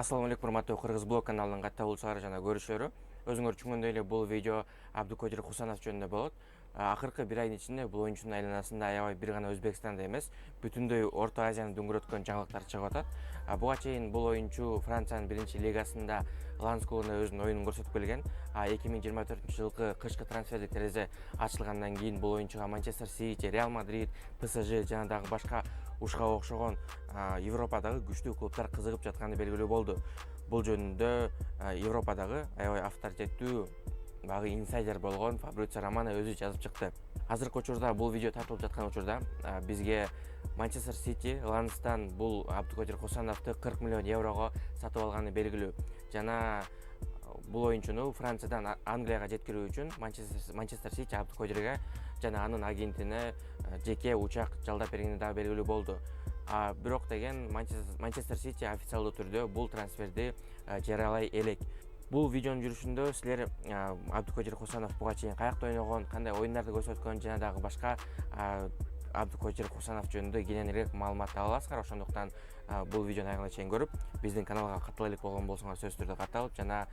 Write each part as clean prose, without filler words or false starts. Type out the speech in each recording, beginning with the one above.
Assalamu алейкум, урматтуу Кыргыз блог каналынын катталуучулары жана көрүүчүлөрү. Өзүңөр түшүнгөндөй эле бул видео Абдукодир Хусанов жөнүндө болот. Акыркы бир айдын ичинде бул оюнчунун айланасында аябай бир гана Өзбекстанда эмес, бүтүндөй Орто Азияны дүңгүрөткөн жаңылыктар чыгып атат. Буга чейин бул оюнчу Франциянын биринчи лигасында Ланс клубунда өзүнүн оюнун көрсөтүп келген. 2024-жылкы кышкы трансфердик терезе ачылгандан кийин бул оюнчуга Манчестер Сити, Реал Мадрид, ПСЖ жана дагы башка ушка окшогон Европадагы күчтүү клубтар кызыгып жатканы белгилүү болду. Бул жөнүндө Европадагы аябай авторитеттүү багы инсайдер болгон Фабрицио Романо өзү жазып чыкты. Азыркы учурда бул видео тартылып жаткан учурда бизге Манчестер Сити Ланстан бул Абдукодир Хусановду 40 миллион еврого сатып алганы белгилүү. Жана бул оюнчуну Франциядан Англияга жеткирүү үчүн Манчестер Сити Абдукодирге жана анын агентине жеке учак жалдап бергени да белгилүү болду. Бирок деген Манчестер Сити официалдуу түрдө бул трансферди жарыялай элек. Бул видеонун жүрүшүндө силер Абдукодир Хусанов буга чейин каякта ойногон, кандай оюндарды көрсөткөн жана дагы башка Абдукодир Хусанов жөнүндө кененирээк маалымат ала аласыздар. Ошондуктан бул видеону аягына чейин көрүп, биздин каналга каттала элек болгон болсоңор сөзсүз түрдө катталып, жана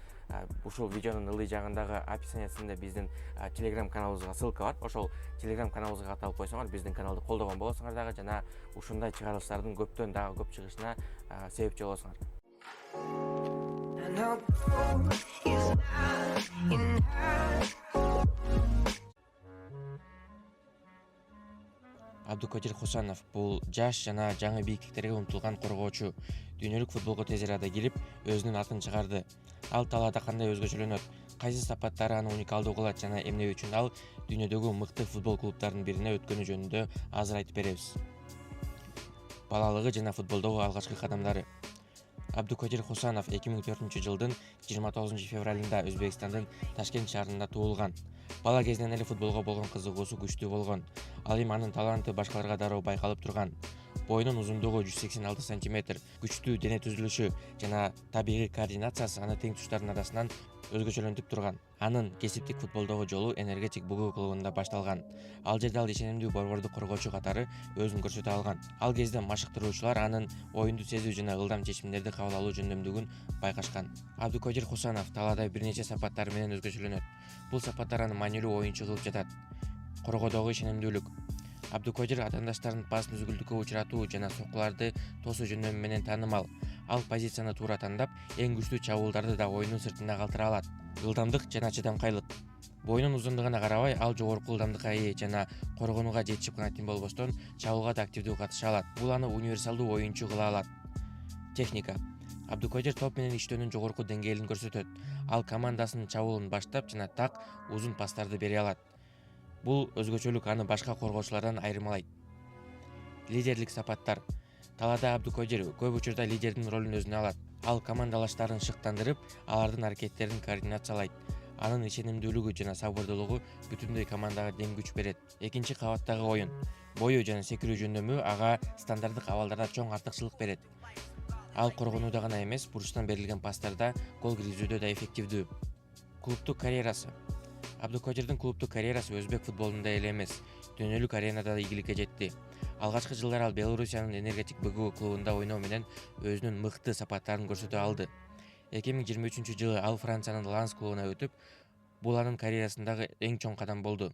ушул видеонун ылдый жагындагы описаниясында биздин Telegram каналыбызга ссылка бар. Ошол Telegram каналыбызга катталып койсоңор, биздин каналды колдогон болосуңар дагы, жана ушундай чыгарылыштардын көптөн дагы көп чыгышына себепчи болосуңар. Абдукодир Хусанов бул жаш жана жаңы бийиктиктерге умтулган коргоочу. Дүйнөлүк футболго тез арада кирип, өзүнүн атын чыгарды. Ал талаада кандай өзгөчөлөнөт, кайсы сапаттары аны уникалдуу кылат жана эмне үчүн ал дүйнөдөгү мыкты футбол клубтарынын бирине өткөнү жөнүндө азыр айтып беребиз. Балалыгы жана футболдогу алгачкы кадамдары. Абдукодир Хусанов 2004-жылдын 29-февралында Өзбекстандын Ташкент шаарында туулган. Бала кезинен эле футболго болгон кызыгуусу күчтүү болгон. Ал эми анын таланты башкаларга дароо байкалып турган. Боюнун узундугу 186 сантиметр, күчтүү дене түзүлүшү жана табигый координациясы аны тең туштардын арасынан өзгөчөлөнтүп турган. Анын кесиптик футболдогу жолу Энергетик Бугу клубунда башталган. Ал жерде ал ишенимдүү борбордук коргоочу катары өзүн көрсөтө алган. Ал кезде машыктыруучулар анын оюнду сезүү жана ылдам чечимдерди кабыл алуу жөндөмдүгүн байкашкан. Абдукодир Хусанов талаада бир нече сапаттары менен өзгөчөлөнөт. Бул сапаттар аны маанилүү оюнчу кылып жатат. Коргоодогу ишенимдүүлүк. Абдукодир атаандаштарын пас мүзгүлдүккө учуратуу жана соккуларды тосуу жөндөмү менен таанымал. Ал позицияны туура тандап, эң күчтүү чабуулдарды да оюндун сыртында калтыра алат. Ылдамдык жана чыдамкайлык. Боюнун узундугуна карабай, ал жогорку ылдамдыкка ээ жана коргонууга жетишип гана тим болбостон, чабуулга да активдүү катыша алат. Бул аны универсалдуу оюнчу кыла алат. Техника. Абдукодир топ менен иштөөнүн жогорку деңгээлин көрсөтөт. Ал командасынын чабуулун баштап жана так, узун пастарды бере алат. Бул өзгөчөлүк аны башка коргоочулардан айырмалайт. Лидерлик сапаттар. Талаада Абдукодир көп учурда лидердин ролун өзүнө алат. Ал командалаштарын шыктандырып, алардын аракеттерин координациялайт. Анын ишенимдүүлүгү жана сабырдуулугу бүтүндөй командага дең күч берет. Экинчи кабаттагы оюн. Бою жана секирүү жөндөмү ага стандарттык абалдарда чоң артыкчылык берет. Ал коргонууда гана эмес, бурчтан берилген пастарда гол киргизүүдө да эффективдүү. Клубдук карьерасы. Абдукодирдин клубдук карьерасы өзбек футболунда эле эмес, дүйнөлүк аренада да ийгиликке жетти. Алгачкы жылдары ал Белоруссиянын Энергетик Бугу клубунда ойноо менен өзүнүн мыкты сапаттарын көрсөтө алды. 2023-жылы ал Франциянын Ланс клубуна өтүп, бул анын карьерасындагы эң чоң кадам болду.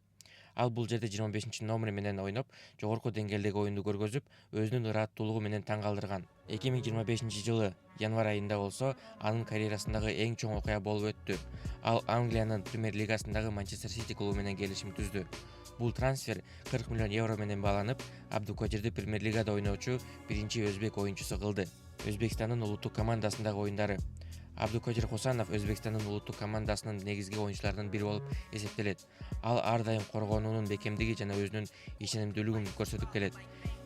Ал бул жерде 25-номер менен ойноп, жогорку деңгээлдеги оюнду көргөзүп, өзүнүн ыраттуулугу менен таң калтырган. 2025-жылы январь айында болсо, анын карьерасындагы эң чоң окуя болуп өттү. Ал Англиянын Премьер лигасындагы Манчестер Сити клубу менен келишим түздү. Бул трансфер 40 миллион евро менен бааланып, Абдукодирди Премьер лигада ойноочу биринчи өзбек оюнчусу кылды. Өзбекстандын улуттук командасындагы оюндары. Абдукодир Хусанов Өзбекстандын улуттук командасынын негизги оюнчуларынын бири болуп эсептелет. Ал ар дайым коргонуунун бекемдиги жана өзүнүн ишенимдүүлүгүн көрсөтүп келет.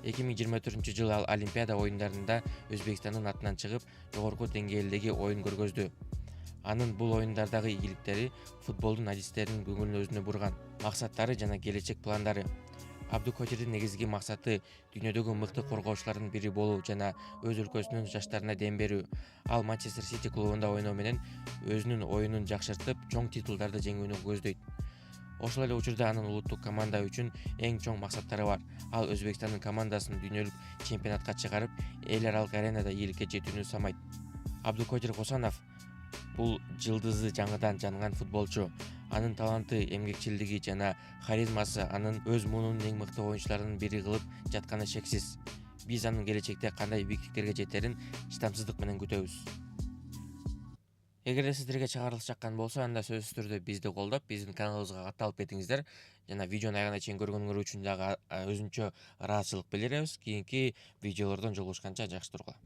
2024-жылы ал Олимпиада оюндарында Өзбекстандын атынан чыгып, жогорку деңгээлдеги оюн көргөздү. Анын бул оюндардагы ийгиликтери футболдун адистеринин көңүлүн өзүнө бурган. Максаттары жана келечек пландары. Абдукодирдин негизги максаты дүйнөдөгү мыкты коргоочулардын бири болуу жана өз өлкөсүнүн жаштарына дем берүү. Ал Манчестер Сити клубунда ойноо менен өзүнүн оюнун жакшыртып, чоң титулдарды жеңүүнү көздөйт. Ошол эле учурда анын улуттук команда үчүн эң чоң максаттары бар. Ал Өзбекстандын командасын дүйнөлүк чемпионатка чыгарып, эл аралык аренада ийгиликке жетүүнү самайт. Абдукодир Косанов бул жылдызы жаңыдан жанган футболчу. Анын таланты, эмгекчилдиги жана харизмасы анын өз муунун эң мыкты оюнчуларынын бири кылып жатканы шексиз. Биз анын келечекте кандай бийиктиктерге жетерин чыдамсыздык менен күтөбүз. Эгерде сиздерге чыгарылыш жаккан болсо, анда сөзсүз түрдө бизди колдоп, биздин каналыбызга катталып кетиңиздер. Жана видеону аягына чейин көргөнүңөр үчүн дагы өзүнчө ыраазычылык билдиребиз. Кийинки видеолордон жолугушканча жакшы тургула.